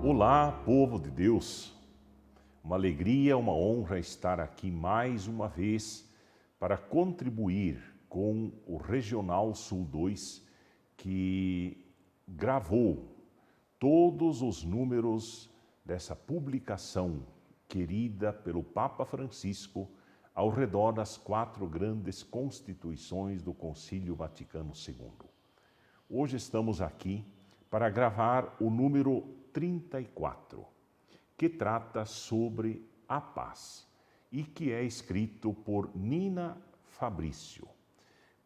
Olá, povo de Deus! Uma alegria, uma honra estar aqui mais uma vez para contribuir com o Regional Sul 2, que gravou todos os números dessa publicação querida pelo Papa Francisco ao redor das 4 grandes constituições do Concílio Vaticano II. Hoje estamos aqui para gravar o número 34, que trata sobre a paz e que é escrito por Nina Fabrício.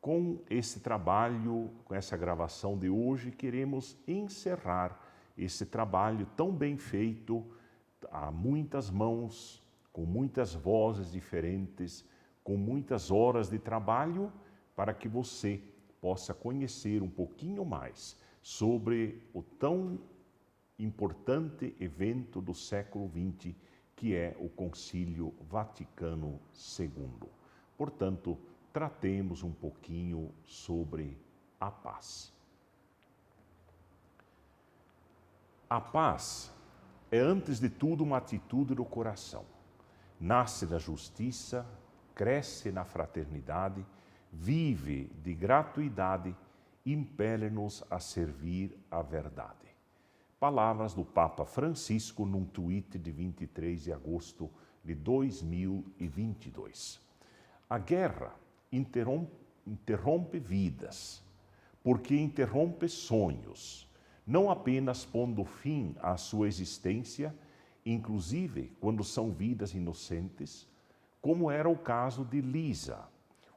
Com esse trabalho, com essa gravação de hoje, queremos encerrar esse trabalho tão bem feito, a muitas mãos, com muitas vozes diferentes, com muitas horas de trabalho, para que você possa conhecer um pouquinho mais sobre o tão importante evento do século XX, que é o Concílio Vaticano II. Portanto, tratemos um pouquinho sobre a paz. A paz é, antes de tudo, uma atitude do coração. Nasce da justiça, cresce na fraternidade, vive de gratuidade, impele-nos a servir a verdade. Palavras do Papa Francisco num tweet de 23 de agosto de 2022. A guerra interrompe vidas, porque interrompe sonhos, não apenas pondo fim à sua existência, inclusive quando são vidas inocentes, como era o caso de Lisa,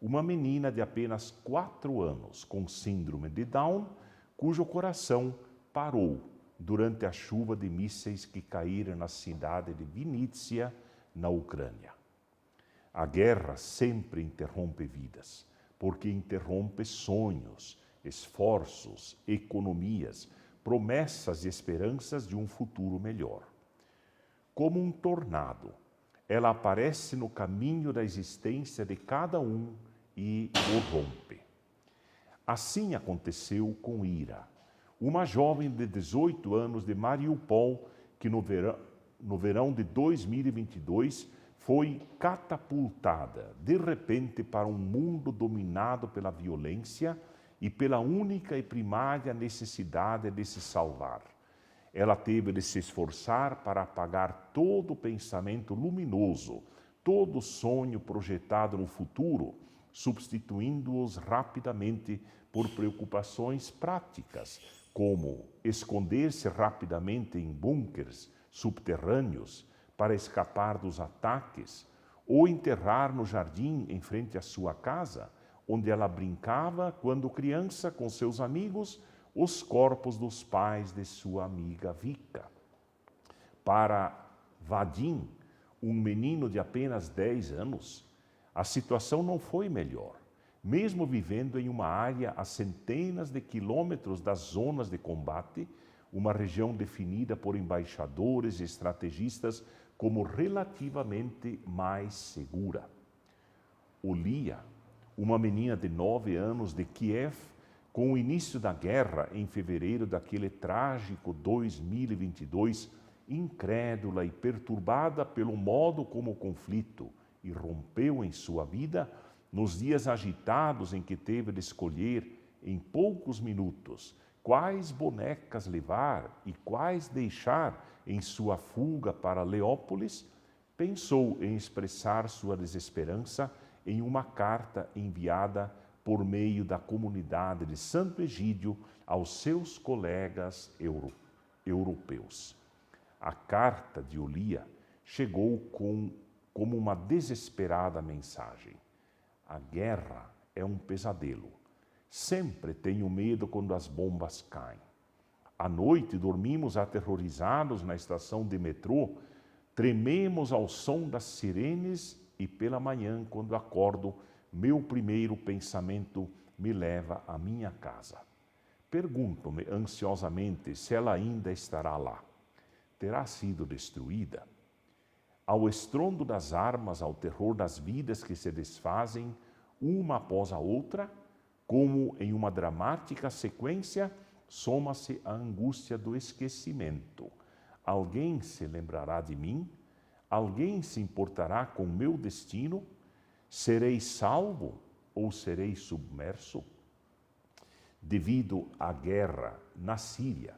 uma menina de apenas 4 anos com síndrome de Down, cujo coração parou durante a chuva de mísseis que caíram na cidade de Vinícius, na Ucrânia. A guerra sempre interrompe vidas, porque interrompe sonhos, esforços, economias, promessas e esperanças de um futuro melhor. Como um tornado, ela aparece no caminho da existência de cada um e o rompe. Assim aconteceu com Ira, uma jovem de 18 anos de Mariupol, que no verão de 2022 foi catapultada de repente para um mundo dominado pela violência e pela única e primária necessidade de se salvar. Ela teve de se esforçar para apagar todo pensamento luminoso, todo sonho projetado no futuro, substituindo-os rapidamente por preocupações práticas, como esconder-se rapidamente em bunkers subterrâneos para escapar dos ataques, ou enterrar no jardim em frente à sua casa, onde ela brincava quando criança com seus amigos, os corpos dos pais de sua amiga Vika. Para Vadim, um menino de apenas 10 anos, a situação não foi melhor. Mesmo vivendo em uma área a centenas de quilômetros das zonas de combate, uma região definida por embaixadores e estrategistas como relativamente mais segura. Olia, uma menina de 9 anos de Kiev, com o início da guerra em fevereiro daquele trágico 2022, incrédula e perturbada pelo modo como o conflito irrompeu em sua vida, nos dias agitados em que teve de escolher em poucos minutos quais bonecas levar e quais deixar em sua fuga para Leópolis, pensou em expressar sua desesperança em uma carta enviada por meio da comunidade de Santo Egídio aos seus colegas europeus. A carta de Olia chegou como uma desesperada mensagem. A guerra é um pesadelo. Sempre tenho medo quando as bombas caem. À noite dormimos aterrorizados na estação de metrô, trememos ao som das sirenes e pela manhã, quando acordo, meu primeiro pensamento me leva à minha casa. Pergunto-me ansiosamente se ela ainda estará lá. Terá sido destruída? Ao estrondo das armas, ao terror das vidas que se desfazem, uma após a outra, como em uma dramática sequência, soma-se a angústia do esquecimento, Alguém se lembrará de mim? Alguém se importará com meu destino? Serei salvo ou serei submerso? Devido à guerra na Síria,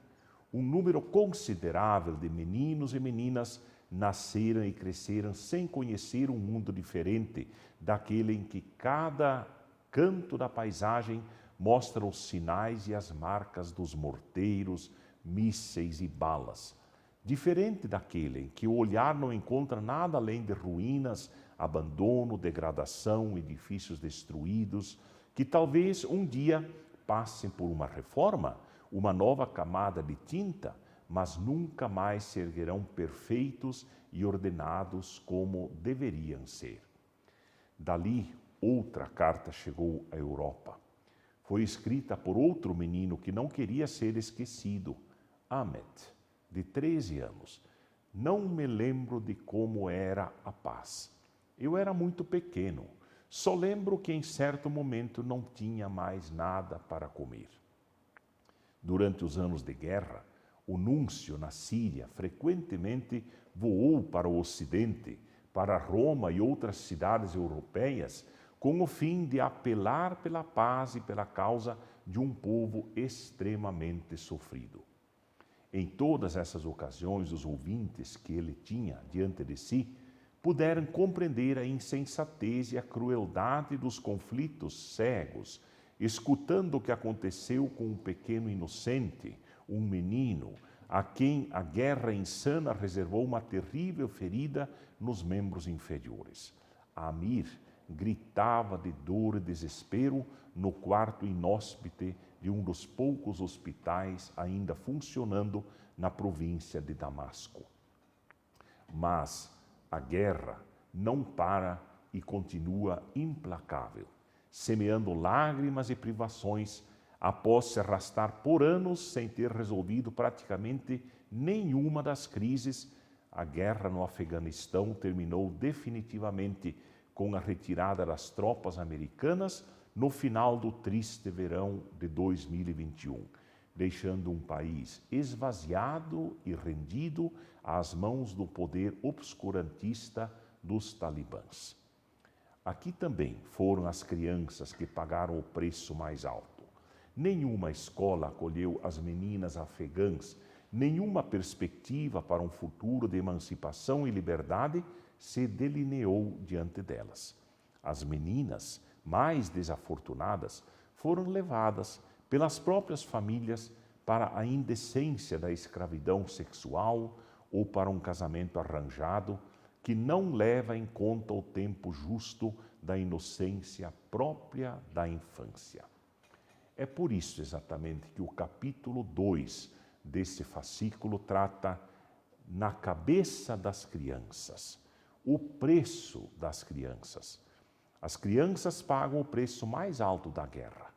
um número considerável de meninos e meninas nasceram e cresceram sem conhecer um mundo diferente daquele em que cada canto da paisagem mostra os sinais e as marcas dos morteiros, mísseis e balas. Diferente daquele em que o olhar não encontra nada além de ruínas, abandono, degradação, edifícios destruídos, que talvez um dia passem por uma reforma, uma nova camada de tinta, mas nunca mais se erguerão perfeitos e ordenados como deveriam ser. Dali, outra carta chegou à Europa. Foi escrita por outro menino que não queria ser esquecido, Ahmed, de 13 anos. Não me lembro de como era a paz. Eu era muito pequeno. Só lembro que em certo momento não tinha mais nada para comer. Durante os anos de guerra, o núncio na Síria frequentemente voou para o Ocidente, para Roma e outras cidades europeias, com o fim de apelar pela paz e pela causa de um povo extremamente sofrido. Em todas essas ocasiões, os ouvintes que ele tinha diante de si puderam compreender a insensatez e a crueldade dos conflitos cegos, escutando o que aconteceu com um pequeno inocente, um menino, a quem a guerra insana reservou uma terrível ferida nos membros inferiores. Amir gritava de dor e desespero no quarto inóspite de um dos poucos hospitais ainda funcionando na província de Damasco. Mas a guerra não para e continua implacável, semeando lágrimas e privações após se arrastar por anos sem ter resolvido praticamente nenhuma das crises. A guerra no Afeganistão terminou definitivamente com a retirada das tropas americanas no final do triste verão de 2021, deixando um país esvaziado e rendido às mãos do poder obscurantista dos talibãs. Aqui também foram as crianças que pagaram o preço mais alto. Nenhuma escola acolheu as meninas afegãs, nenhuma perspectiva para um futuro de emancipação e liberdade se delineou diante delas. As meninas mais desafortunadas foram levadas pelas próprias famílias para a indecência da escravidão sexual ou para um casamento arranjado que não leva em conta o tempo justo da inocência própria da infância. É por isso exatamente que o capítulo 2 desse fascículo trata na cabeça das crianças, o preço das crianças. As crianças pagam o preço mais alto da guerra.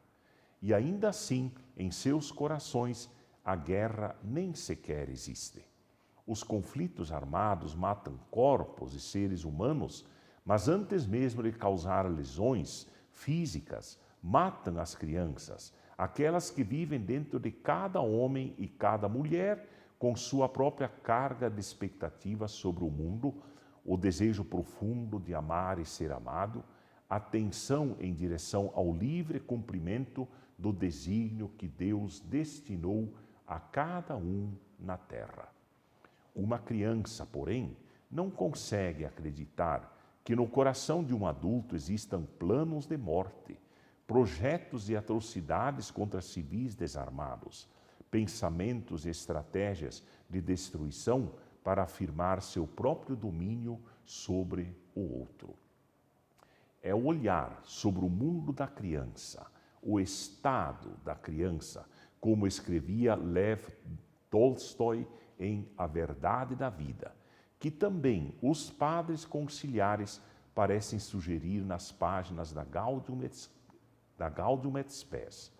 E ainda assim, em seus corações, a guerra nem sequer existe. Os conflitos armados matam corpos e seres humanos, mas antes mesmo de causar lesões físicas, matam as crianças, aquelas que vivem dentro de cada homem e cada mulher, com sua própria carga de expectativas sobre o mundo, o desejo profundo de amar e ser amado, a tensão em direção ao livre cumprimento do desígnio que Deus destinou a cada um na terra. Uma criança, porém, não consegue acreditar que no coração de um adulto existam planos de morte, projetos de atrocidades contra civis desarmados, pensamentos e estratégias de destruição para afirmar seu próprio domínio sobre o outro. É o olhar sobre o mundo da criança, o estado da criança, como escrevia Lev Tolstói em A Verdade da Vida, que também os padres conciliares parecem sugerir nas páginas da Gaudium et Spes.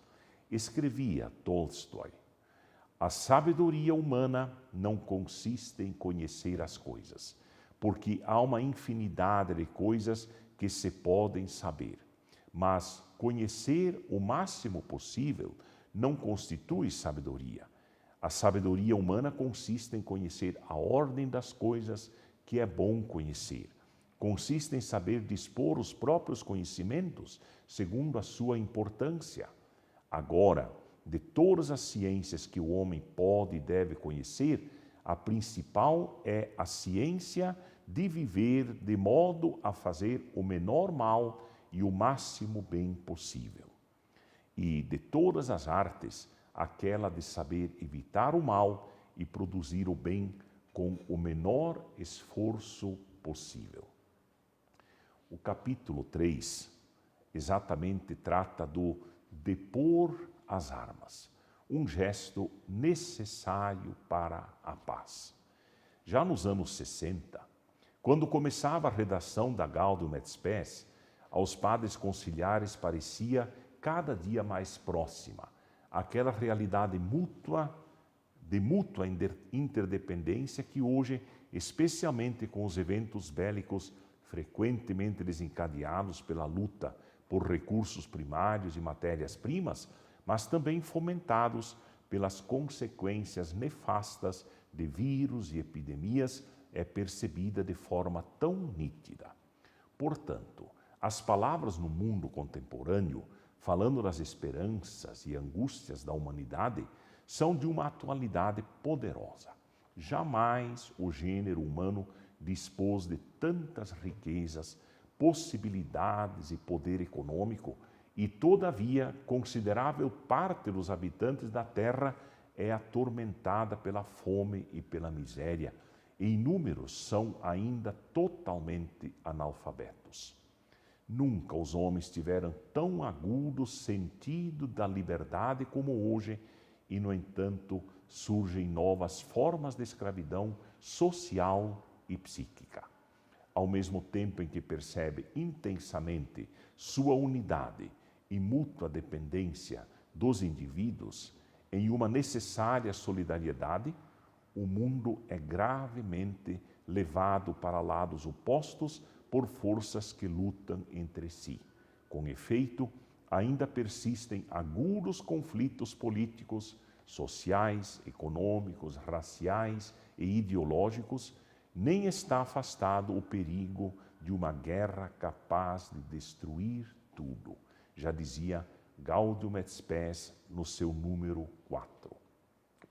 Escrevia Tolstói: a sabedoria humana não consiste em conhecer as coisas, porque há uma infinidade de coisas que se podem saber. Mas conhecer o máximo possível não constitui sabedoria. A sabedoria humana consiste em conhecer a ordem das coisas que é bom conhecer. Consiste em saber dispor os próprios conhecimentos segundo a sua importância. Agora, de todas as ciências que o homem pode e deve conhecer, a principal é a ciência de viver de modo a fazer o menor mal e o máximo bem possível. E de todas as artes, aquela de saber evitar o mal e produzir o bem com o menor esforço possível. O capítulo 3 exatamente trata do depor as armas, um gesto necessário para a paz. Já nos anos 60, quando começava a redação da Gaudium et Spes, aos padres conciliares parecia cada dia mais próxima aquela realidade de mútua interdependência que hoje, especialmente com os eventos bélicos frequentemente desencadeados pela luta por recursos primários e matérias-primas, mas também fomentados pelas consequências nefastas de vírus e epidemias, é percebida de forma tão nítida. Portanto, as palavras no mundo contemporâneo, falando das esperanças e angústias da humanidade, são de uma atualidade poderosa. Jamais o gênero humano dispôs de tantas riquezas, possibilidades e poder econômico, e, todavia, considerável parte dos habitantes da Terra é atormentada pela fome e pela miséria, e inúmeros são ainda totalmente analfabetos. Nunca os homens tiveram tão agudo sentido da liberdade como hoje, e, no entanto, surgem novas formas de escravidão social e psíquica. Ao mesmo tempo em que percebe intensamente sua unidade e mútua dependência dos indivíduos em uma necessária solidariedade, o mundo é gravemente levado para lados opostos por forças que lutam entre si. Com efeito, ainda persistem agudos conflitos políticos, sociais, econômicos, raciais e ideológicos, nem está afastado o perigo de uma guerra capaz de destruir tudo. Já dizia Gaudium et Spes no seu número 4.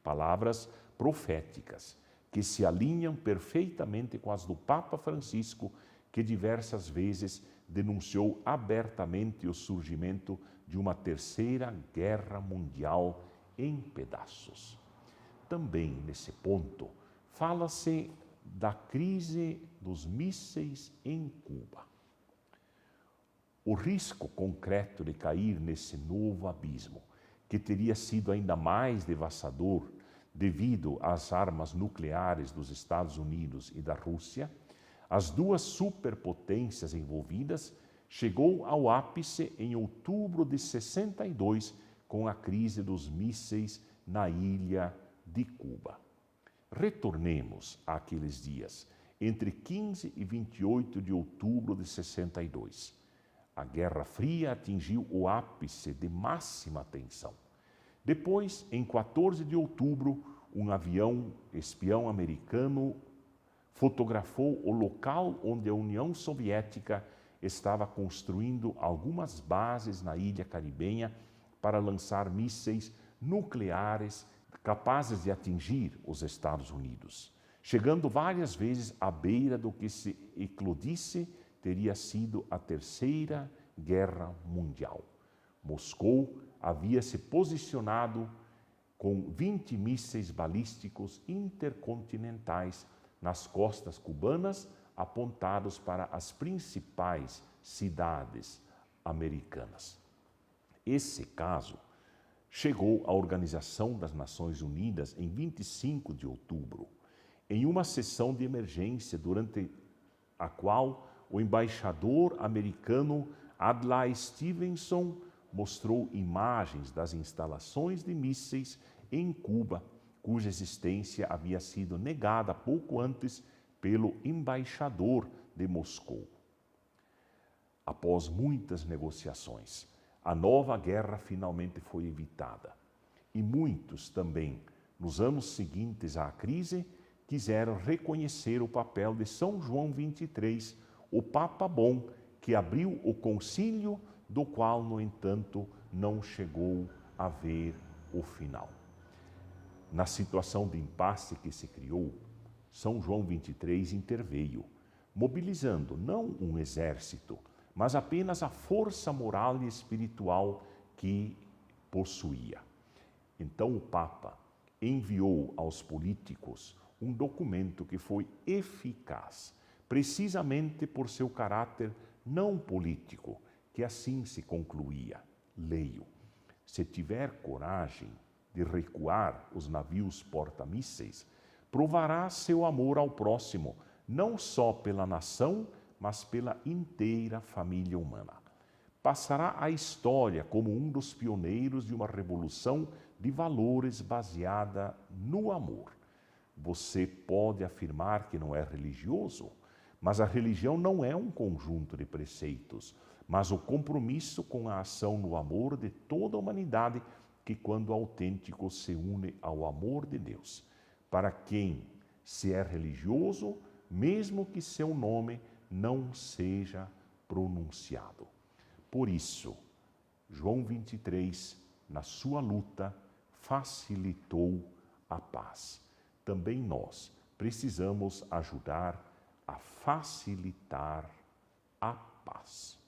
Palavras proféticas que se alinham perfeitamente com as do Papa Francisco, que diversas vezes denunciou abertamente o surgimento de uma terceira guerra mundial em pedaços. Também nesse ponto fala-se da crise dos mísseis em Cuba. O risco concreto de cair nesse novo abismo, que teria sido ainda mais devastador devido às armas nucleares dos Estados Unidos e da Rússia, as duas superpotências envolvidas, chegou ao ápice em outubro de 62, com a crise dos mísseis na ilha de Cuba. Retornemos àqueles dias, entre 15 e 28 de outubro de 62. A Guerra Fria atingiu o ápice de máxima tensão. Depois, em 14 de outubro, um avião espião americano fotografou o local onde a União Soviética estava construindo algumas bases na ilha caribenha para lançar mísseis nucleares capazes de atingir os Estados Unidos, chegando várias vezes à beira do que se eclodisse teria sido a Terceira Guerra Mundial. Moscou havia se posicionado com 20 mísseis balísticos intercontinentais nas costas cubanas, apontados para as principais cidades americanas. Esse caso chegou à Organização das Nações Unidas em 25 de outubro, em uma sessão de emergência durante a qual o embaixador americano Adlai Stevenson mostrou imagens das instalações de mísseis em Cuba, cuja existência havia sido negada pouco antes pelo embaixador de Moscou. Após muitas negociações, a nova guerra finalmente foi evitada, e muitos também Nos anos seguintes à crise, quiseram reconhecer o papel de São João XXIII, o Papa bom, que abriu o concílio, do qual, no entanto, não chegou a ver o final. Na situação de impasse que se criou, São João XXIII interveio, mobilizando não um exército, mas apenas a força moral e espiritual que possuía. Então o Papa enviou aos políticos um documento que foi eficaz, precisamente por seu caráter não político, que assim se concluía. Leio: se tiver coragem de recuar os navios porta-mísseis, provará seu amor ao próximo, não só pela nação, mas pela inteira família humana. Passará à história como um dos pioneiros de uma revolução de valores baseada no amor. Você pode afirmar que não é religioso, mas a religião não é um conjunto de preceitos, mas o compromisso com a ação no amor de toda a humanidade, que, quando autêntico, se une ao amor de Deus. Para quem se é religioso, mesmo que seu nome não seja pronunciado. Por isso, João 23, na sua luta, facilitou a paz. Também nós precisamos ajudar a facilitar a paz.